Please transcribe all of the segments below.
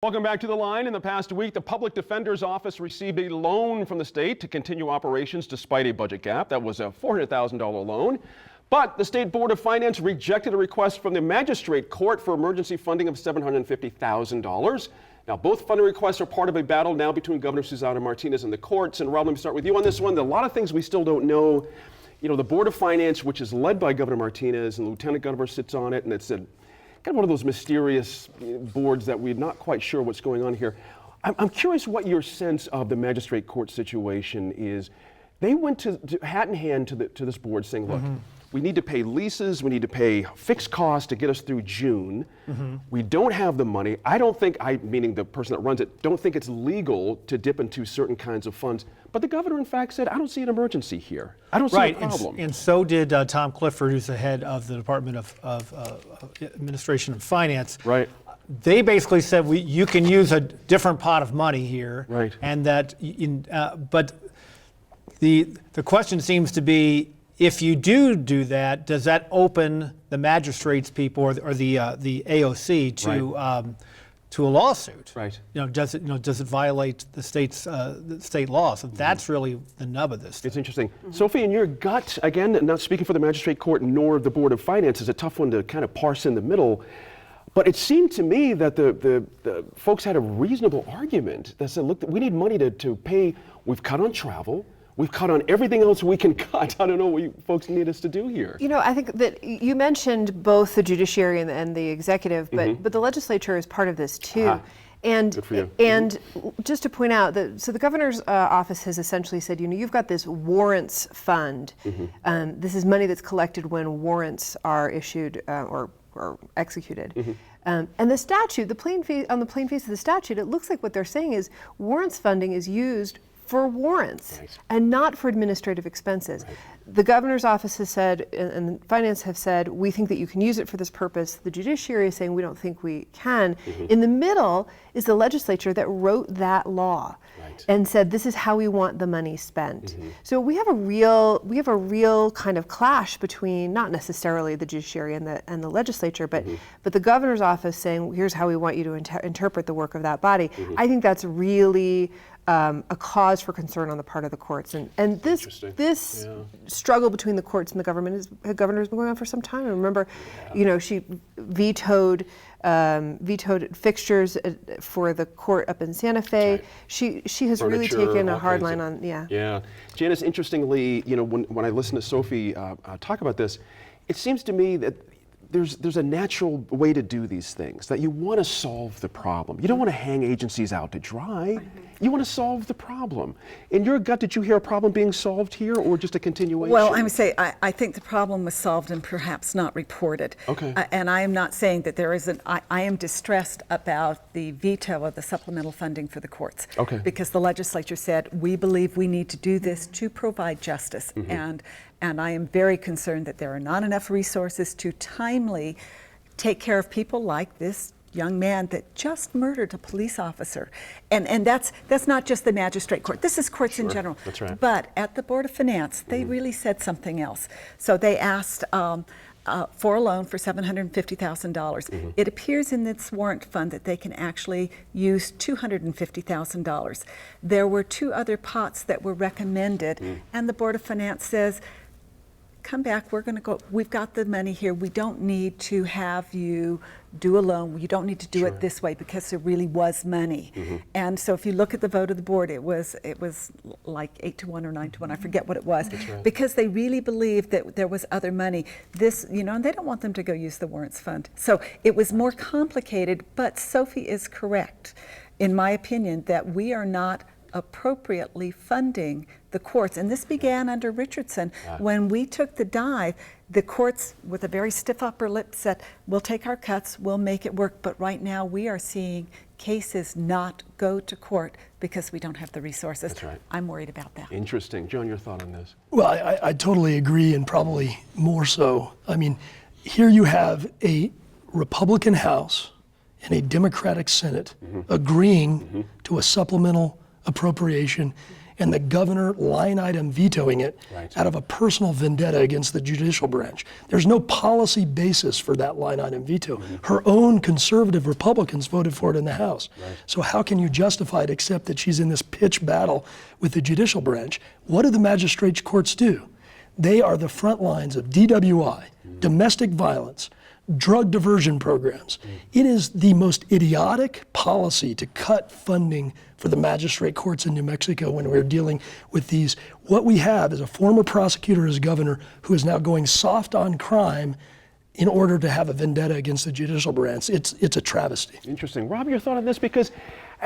Welcome back to The Line. In the past week, the Public Defender's Office received a loan from the state to continue operations despite a budget gap. That was a $400,000 loan. But the State Board of Finance rejected a request from the Magistrate Court for emergency funding of $750,000. Now, both funding requests are part of a battle now between Governor Susana Martinez and the courts. And Rob, let me start with you on this one. There are a lot of things we still don't know. You know, the Board of Finance, which is led by Governor Martinez, and the Lieutenant Governor sits on it, and it's kind of one of those mysterious boards that we're not quite sure what's going on here. I'm curious what your sense of the magistrate court situation is. They went to hat in hand to this board saying, look, we need to pay leases, we need to pay fixed costs to get us through June. We don't have the money. I don't think, meaning the person that runs it, don't think it's legal to dip into certain kinds of funds. But the governor, in fact, said, I don't see an emergency here. I don't see a problem. And so did Tom Clifford, who's the head of the Department of Administration and Finance. Right. They basically said you can use a different pot of money here. Right. And that, but the question seems to be, if you do that, does that open the magistrates people or the AOC to a lawsuit? Right. Does it violate the state laws? And that's really the nub of this. It's interesting. Sophie, in your gut, again, not speaking for the Magistrate Court nor the Board of Finance, is a tough one to kind of parse in the middle. But it seemed to me that the folks had a reasonable argument that said, look, we need money to pay. We've cut on travel. We've cut on everything else we can cut. I don't know what you folks need us to do here. You know, I think that you mentioned both the judiciary and the executive, but the legislature is part of this too. And good for you. And just to point out that, so the governor's office has essentially said, you've got this warrants fund. This is money that's collected when warrants are issued or executed. And the statute, on the plain face of the statute, it looks like what they're saying is warrants funding is used for warrants and not for administrative expenses. The governor's office has said, and finance have said, we think that you can use it for this purpose. The judiciary is saying we don't think we can. In the middle is the legislature that wrote that law and said this is how we want the money spent. So we have a real kind of clash between not necessarily the judiciary and the legislature, but the governor's office saying here's how we want you to interpret the work of that body. I think that's really a cause for concern on the part of the courts, and this struggle between the courts and the government has been going on for some time. And remember, she vetoed fixtures for the court up in Santa Fe. She has really taken a hard line on Janice, interestingly, when I listen to Sophie talk about this, it seems to me that there's a natural way to do these things, that you want to solve the problem. You don't want to hang agencies out to dry. You want to solve the problem. In your gut, did you hear a problem being solved here or just a continuation? Well, I would say I think the problem was solved and perhaps not reported. Okay. And I am not saying that there isn't, I am distressed about the veto of the supplemental funding for the courts. Okay. Because the legislature said, we believe we need to do this to provide justice. And I am very concerned that there are not enough resources to timely take care of people like this young man that just murdered a police officer. And that's not just the magistrate court. This is courts in general. That's right. But at the Board of Finance, they really said something else. So they asked for a loan for $750,000. It appears in this warrant fund that they can actually use $250,000. There were two other pots that were recommended, and the Board of Finance says, come back, we're going to go, we've got the money here, we don't need to have you do a loan, you don't need to do it this way because there really was money. And so if you look at the vote of the board, it was like 8-1 or 9-1, I forget what it was, because they really believed that there was other money. This, and they don't want them to go use the warrants fund. So it was more complicated, but Sophie is correct, in my opinion, that we are not appropriately funding the courts. And this began under Richardson. When we took the dive, the courts, with a very stiff upper lip, said, we'll take our cuts, we'll make it work. But right now we are seeing cases not go to court because we don't have the resources. That's right. I'm worried about that. Interesting. John, your thought on this? Well, I totally agree, and probably more so. I mean, here you have a Republican House and a Democratic Senate agreeing to a supplemental appropriation, and the governor line item vetoing it Right. out of a personal vendetta against the judicial branch. There's no policy basis for that line item veto. Her own conservative Republicans voted for it in the House. So how can you justify it except that she's in this pitched battle with the judicial branch? What do the magistrate courts do? They are the front lines of DWI, domestic violence, drug diversion programs. It is the most idiotic policy to cut funding for the magistrate courts in New Mexico when we're dealing with these. What we have is a former prosecutor as governor who is now going soft on crime in order to have a vendetta against the judicial branch. It's a travesty. Interesting. Rob, your thought on this? Because,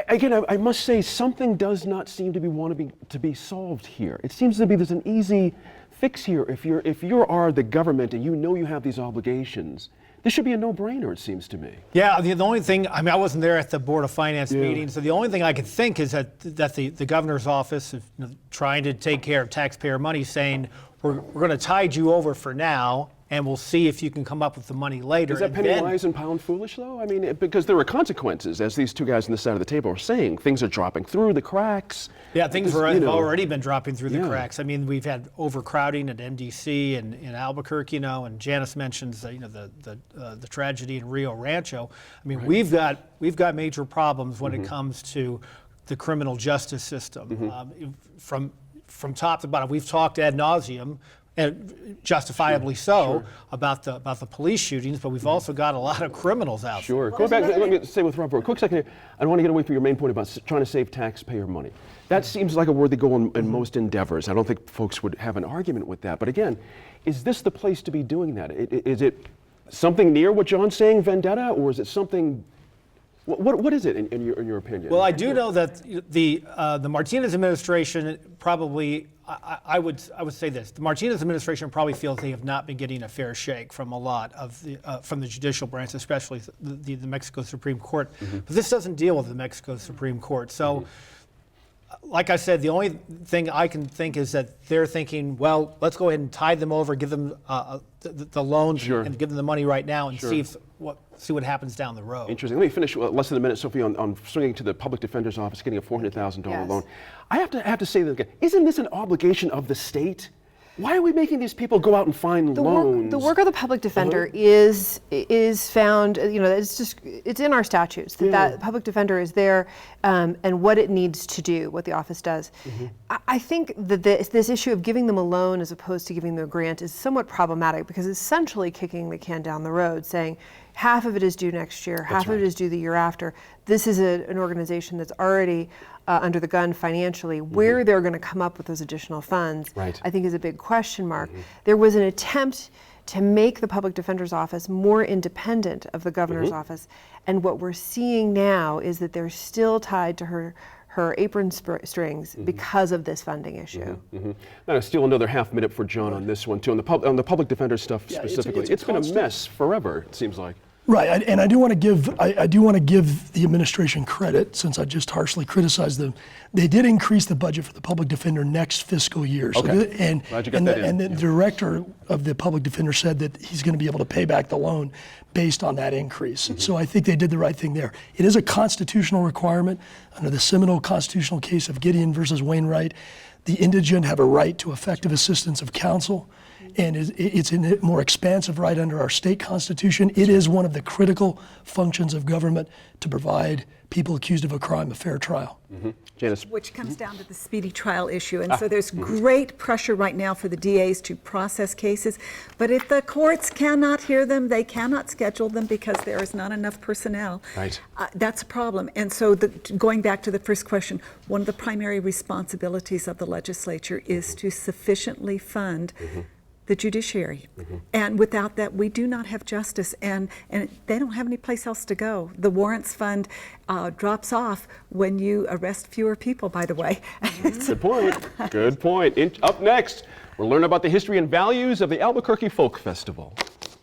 again, I must say something does not seem to be solved here. It seems to be there's an easy fix here. If you are the government and you know you have these obligations, this should be a no-brainer, it seems to me. Yeah, the only thing, I mean, I wasn't there at the Board of Finance meeting, so the only thing I could think is that the governor's office is trying to take care of taxpayer money, saying, we're going to tide you over for now, and we'll see if you can come up with the money later. Is that And penny then- wise and pound foolish, though? I mean, because there are consequences, as these two guys on the side of the table are saying. Things are dropping through the cracks. Yeah, things This, have you know, already been dropping through the Yeah. cracks. I mean, we've had overcrowding at MDC and in Albuquerque, and Janice mentions the tragedy in Rio Rancho. I mean, we've got major problems when it comes to the criminal justice system, from top to bottom. We've talked ad nauseum, and justifiably so, about the police shootings, but we've also got a lot of criminals out there. Sure. Going back, let me stay with Rob for a quick second here. I don't want to get away from your main point about trying to save taxpayer money. That seems like a worthy goal in most endeavors. I don't think folks would have an argument with that. But again, is this the place to be doing that? Is it something near what John's saying, vendetta, or is it something? What is it in your opinion? Well, I do know that the Martinez administration probably, I would say this: the Martinez administration probably feels they have not been getting a fair shake from a lot of from the judicial branch, especially the Mexico Supreme Court. But this doesn't deal with the Mexico Supreme Court, so. Like I said, the only thing I can think is that they're thinking, well, let's go ahead and tide them over, give them the loans Sure. and give them the money right now and see what happens down the road. Interesting. Let me finish less than a minute, Sophie, on swinging to the public defender's office, getting a $400,000 Yes. loan. I have to say that again. Isn't this an obligation of the state? Why are we making these people go out and find loans? The work of the public defender is found, it's in our statutes that public defender is there and what it needs to do, what the office does. I think that this issue of giving them a loan as opposed to giving them a grant is somewhat problematic because it's essentially kicking the can down the road, saying half of it is due next year, half of it is due the year after. This is an organization that's already under the gun financially. Where they're going to come up with those additional funds, Right. I think is a big question mark. There was an attempt to make the public defender's office more independent of the governor's office, and what we're seeing now is that they're still tied to her apron strings because of this funding issue. Now, steal another half minute for John on this one too, on the public defender stuff Yeah, it's a specifically. It's been a constant- mess forever, it seems like. Right, and I do want to give the administration credit, since I just harshly criticized them. They did increase the budget for the public defender next fiscal year. So Okay. and Glad you got that in. and the director of the public defender said that he's going to be able to pay back the loan based on that increase. So I think they did the right thing there. It is a constitutional requirement under the seminal constitutional case of Gideon versus Wainwright. The indigent have a right to effective assistance of counsel. And it's a more expansive right under our state constitution. It is one of the critical functions of government to provide people accused of a crime a fair trial. Janice. Which comes down to the speedy trial issue. And so there's great pressure right now for the DAs to process cases. But if the courts cannot hear them, they cannot schedule them because there is not enough personnel. Right. That's a problem. And so going back to the first question, one of the primary responsibilities of the legislature is to sufficiently fund the judiciary. And without that, we do not have justice, and they don't have any place else to go. The warrants fund drops off when you arrest fewer people, by the way. Good point. Good point. Up next, we'll learn about the history and values of the Albuquerque Folk Festival.